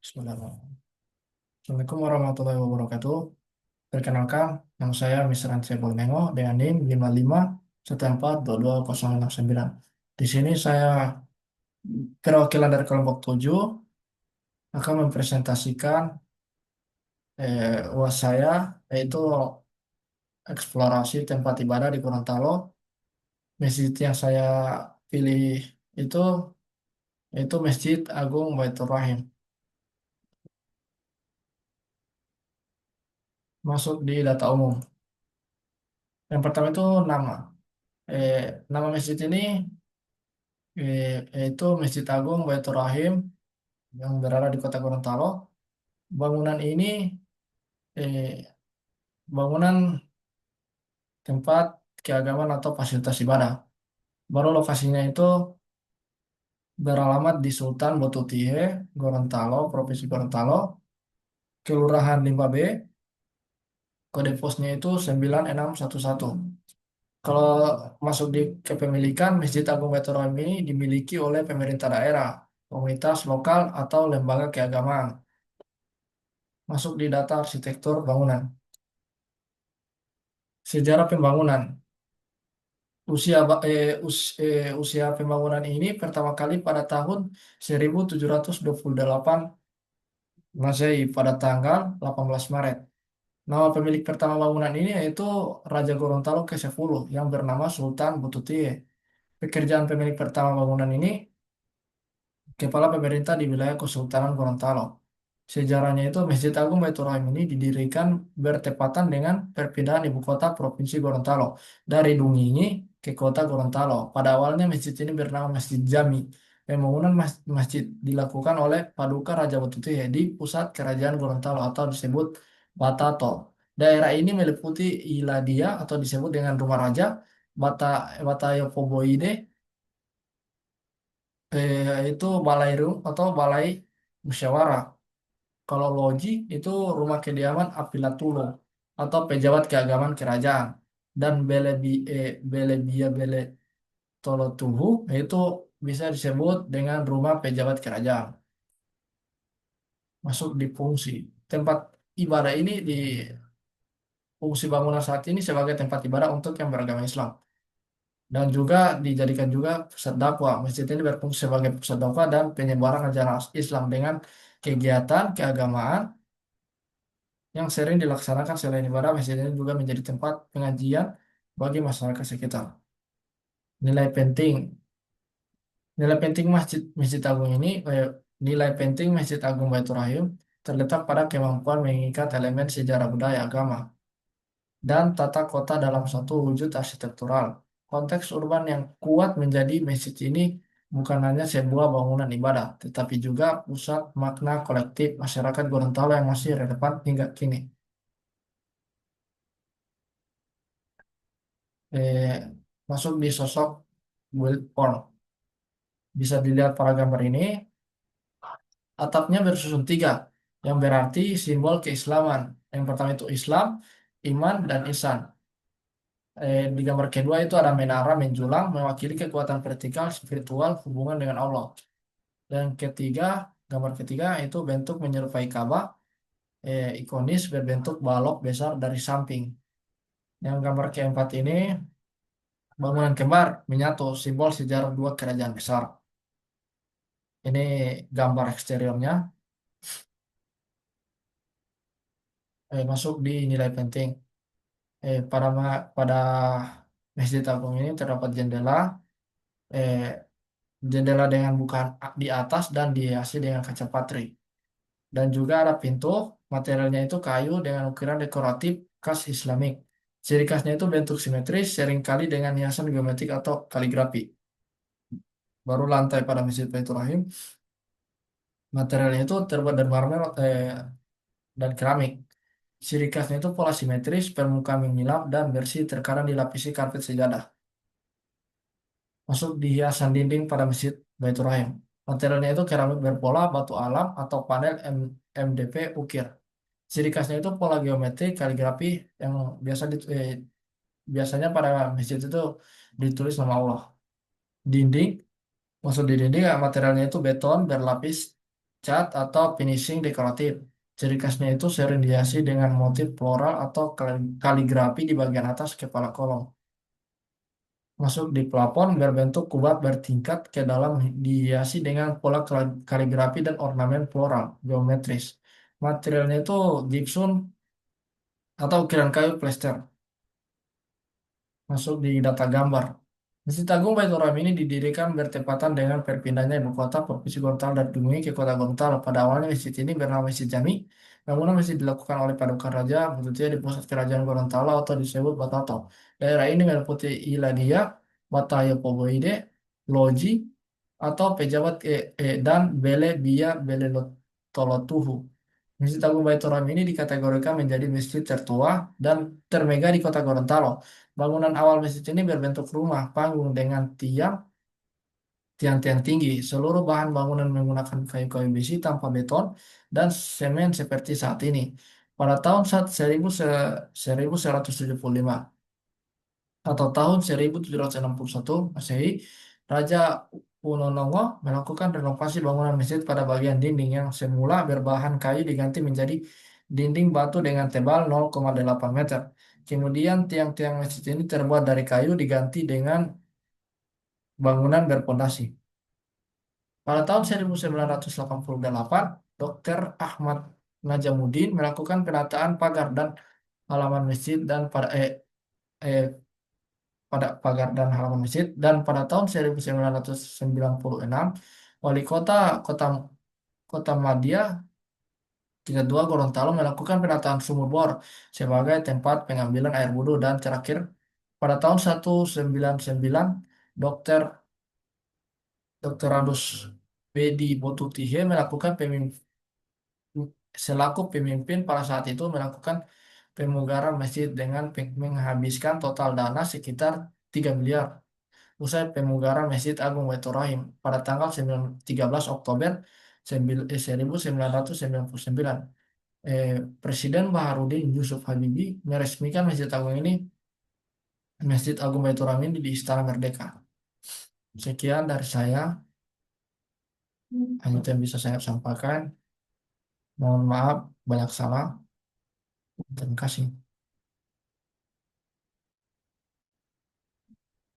Bismillahirrahmanirrahim. Assalamualaikum warahmatullahi wabarakatuh. Perkenalkan, nama saya Misran Sebol Mengo dengan NIM 55142209. Di sini saya perwakilan dari kelompok 7 akan mempresentasikan UAS saya, yaitu eksplorasi tempat ibadah di Gorontalo. Masjid yang saya pilih itu yaitu Masjid Agung Baitur Rahim. Masuk di data umum. Yang pertama itu nama. Eh, Nama masjid ini yaitu Masjid Agung Baitur Rahim yang berada di Kota Gorontalo. Bangunan ini eh, bangunan tempat keagamaan atau fasilitas ibadah. Baru lokasinya itu beralamat di Sultan Botutihe, Gorontalo, Provinsi Gorontalo, Kelurahan Limpa B, kode posnya itu 9611. Kalau masuk di kepemilikan, Masjid Agung Baitur Rahim ini dimiliki oleh pemerintah daerah, komunitas lokal, atau lembaga keagamaan. Masuk di data arsitektur bangunan. Sejarah pembangunan. Usia pembangunan ini pertama kali pada tahun 1728 Masehi pada tanggal 18 Maret. Nama pemilik pertama bangunan ini yaitu Raja Gorontalo ke-10 yang bernama Sultan Bututie. Pekerjaan pemilik pertama bangunan ini kepala pemerintah di wilayah Kesultanan Gorontalo. Sejarahnya itu Masjid Agung Baitur Rahim ini didirikan bertepatan dengan perpindahan ibu kota Provinsi Gorontalo dari Dungingi ke kota Gorontalo. Pada awalnya masjid ini bernama Masjid Jami. Pembangunan masjid dilakukan oleh Paduka Raja Batutuye di pusat Kerajaan Gorontalo atau disebut Batato. Daerah ini meliputi Iladia atau disebut dengan Rumah Raja, Bata Batayopoboide, itu Balai Rum atau Balai Musyawarah. Kalau Loji itu rumah kediaman Apilatulu atau pejabat keagamaan kerajaan. Dan Belebia Bele Tolotuhu itu bisa disebut dengan rumah pejabat kerajaan. Masuk di fungsi. Tempat ibadah ini di fungsi bangunan saat ini sebagai tempat ibadah untuk yang beragama Islam. Dan juga dijadikan juga pusat dakwah. Masjid ini berfungsi sebagai pusat dakwah dan penyebaran ajaran Islam dengan kegiatan keagamaan yang sering dilaksanakan selain ibadah. Masjid ini juga menjadi tempat pengajian bagi masyarakat sekitar. Nilai penting, nilai penting Masjid Agung ini, nilai penting Masjid Agung Baitur Rahim terletak pada kemampuan mengikat elemen sejarah budaya agama dan tata kota dalam satu wujud arsitektural. Konteks urban yang kuat menjadi masjid ini bukan hanya sebuah bangunan ibadah, tetapi juga pusat makna kolektif masyarakat Gorontalo yang masih relevan hingga kini. eh, Masuk di sosok Wilporn. Bisa dilihat pada gambar ini, atapnya bersusun tiga, yang berarti simbol keislaman. Yang pertama itu Islam, iman, dan ihsan. Di gambar kedua itu ada menara menjulang mewakili kekuatan vertikal spiritual hubungan dengan Allah. Dan ketiga, gambar ketiga itu bentuk menyerupai Ka'bah, ikonis berbentuk balok besar dari samping. Yang gambar keempat ini bangunan kembar menyatu simbol sejarah dua kerajaan besar. Ini gambar eksteriornya. Masuk di nilai penting. Pada Masjid Agung ini terdapat eh, jendela dengan bukaan di atas dan dihiasi dengan kaca patri. Dan juga ada pintu, materialnya itu kayu dengan ukiran dekoratif khas Islamik. Ciri khasnya itu bentuk simetris, seringkali dengan hiasan geometrik atau kaligrafi. Baru lantai pada Masjid Baitur Rahim, materialnya itu terbuat dari marmer dan keramik. Ciri khasnya itu pola simetris, permukaan menyilap dan bersih terkadang dilapisi karpet sejadah. Masuk di hiasan dinding pada Masjid Baitur Rahim. Materialnya itu keramik berpola, batu alam, atau panel MDP ukir. Ciri khasnya itu pola geometri, kaligrafi yang biasanya pada masjid itu ditulis nama Allah. Dinding, Masuk di dinding materialnya itu beton berlapis cat, atau finishing dekoratif. Ciri khasnya itu sering dihiasi dengan motif floral atau kaligrafi di bagian atas kepala kolom. Masuk di plafon berbentuk kubah bertingkat ke dalam dihiasi dengan pola kaligrafi dan ornamen floral geometris. Materialnya itu gypsum atau ukiran kayu plester. Masuk di data gambar. Masjid Agung Baitur Rahim ini didirikan bertepatan dengan perpindahannya ibu kota Provinsi Gorontalo dari Dumui ke Kota Gorontalo. Pada awalnya masjid ini bernama Masjid Jami. Bangunan masjid dilakukan oleh Paduka Raja, khususnya di pusat kerajaan Gorontalo atau disebut Batato. Daerah ini meliputi Iladia, Batayo Poboide, Loji, atau pejabat dan Bele Bia Bele Tolotuhu. Masjid Agung Baitur Rahim ini dikategorikan menjadi masjid tertua dan termegah di Kota Gorontalo. Bangunan awal masjid ini berbentuk rumah panggung dengan tiang-tiang tinggi. Seluruh bahan bangunan menggunakan kayu-kayu besi tanpa beton dan semen seperti saat ini. Pada tahun 1175 atau tahun 1761 Masehi, Raja Punonongo melakukan renovasi bangunan masjid pada bagian dinding yang semula berbahan kayu diganti menjadi dinding batu dengan tebal 0,8 meter. Kemudian tiang-tiang masjid ini terbuat dari kayu diganti dengan bangunan berpondasi. Pada tahun 1988, Dr. Ahmad Najamuddin melakukan penataan pagar dan halaman masjid dan eh, pada pagar dan halaman masjid dan pada tahun 1996 wali kota kota kota Madia kedua Gorontalo melakukan penataan sumur bor sebagai tempat pengambilan air wudhu dan terakhir pada tahun 1999 Dr. Dr. Randus Bedi Botutihe melakukan selaku pemimpin pada saat itu melakukan pemugaran masjid dengan menghabiskan total dana sekitar 3 miliar. Usai pemugaran Masjid Agung Baitur Rahim pada tanggal 13 Oktober 1999. Presiden Baharudin Yusuf Habibie meresmikan Masjid Agung ini, Masjid Agung Baitur Rahim ini di Istana Merdeka. Sekian dari saya, hanya itu yang bisa saya sampaikan. Mohon maaf, banyak salah. Terima kasih.